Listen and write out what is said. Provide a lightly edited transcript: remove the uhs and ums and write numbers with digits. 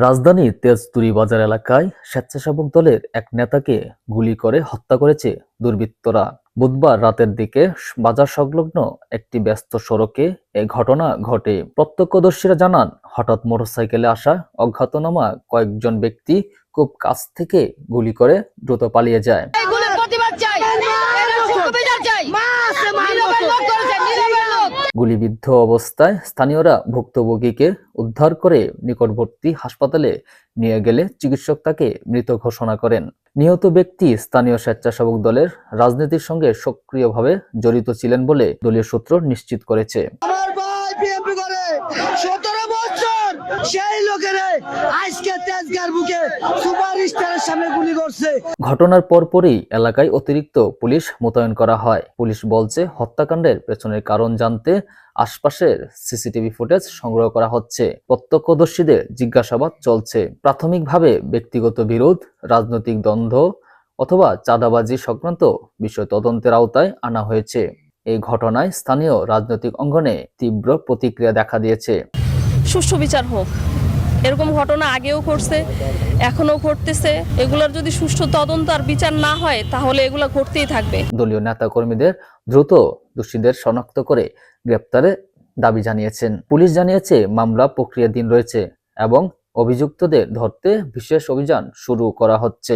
রাজধানীর তেজতুরী বাজার এলাকায় স্বেচ্ছাসেবক দলের এক নেতাকে গুলি করে হত্যা করেছে দুর্বৃত্তরা। বুধবার রাতের দিকে বাজার সংলগ্ন একটি ব্যস্ত সড়কে এ ঘটনা ঘটে। প্রত্যক্ষদর্শীরা জানান, হঠাৎ মোটরসাইকেলে আসা অজ্ঞাতনামা কয়েকজন ব্যক্তি খুব কাছ থেকে গুলি করে দ্রুত পালিয়ে যায়। গুলিবিদ্ধ অবস্থায় স্থানীয়রা ভুক্তভোগীকে উদ্ধার করে নিকটবর্তী হাসপাতালে নিয়ে গেলে চিকিৎসক তাকে মৃত ঘোষণা করেন। নিহত ব্যক্তি স্থানীয় স্বেচ্ছাসেবক দলের রাজনীতির সঙ্গে সক্রিয়ভাবে জড়িত ছিলেন বলে দলীয় সূত্র নিশ্চিত করেছে। ঘটনার পরপরই এলাকায় অতিরিক্ত পুলিশ মোতায়েন করা হয়। পুলিশ বলছে, হত্যাকাণ্ডের পেছনের কারণ জানতে আশপাশের সিসিটিভি ফুটেজ সংগ্রহ করা হচ্ছে। প্রত্যক্ষদর্শীদের জিজ্ঞাসাবাদ চলছে। প্রাথমিকভাবে ব্যক্তিগত বিরোধ, রাজনৈতিক দ্বন্দ্ব অথবা চাঁদাবাজি সংক্রান্ত বিষয় তদন্তের আওতায় আনা হয়েছে। এই ঘটনায় স্থানীয় রাজনৈতিক অঙ্গনে তীব্র প্রতিক্রিয়া দেখা দিয়েছে। সুষ্ঠু বিচার হোক, এরকম ঘটনা আগেও ঘটছে, এখনো ঘটতেছে। এগুলোর যদি সুষ্ঠু তদন্ত আর বিচার না হয় তাহলে এগুলো ঘটতেই থাকবে। দলীয় নেতাকর্মীদের দ্রুত দোষীদের শনাক্ত করে গ্রেপ্তারের দাবি জানিয়েছেন। পুলিশ জানিয়েছে, মামলা প্রক্রিয়াধীন রয়েছে এবং অভিযুক্তদের ধরতে বিশেষ অভিযান শুরু করা হচ্ছে।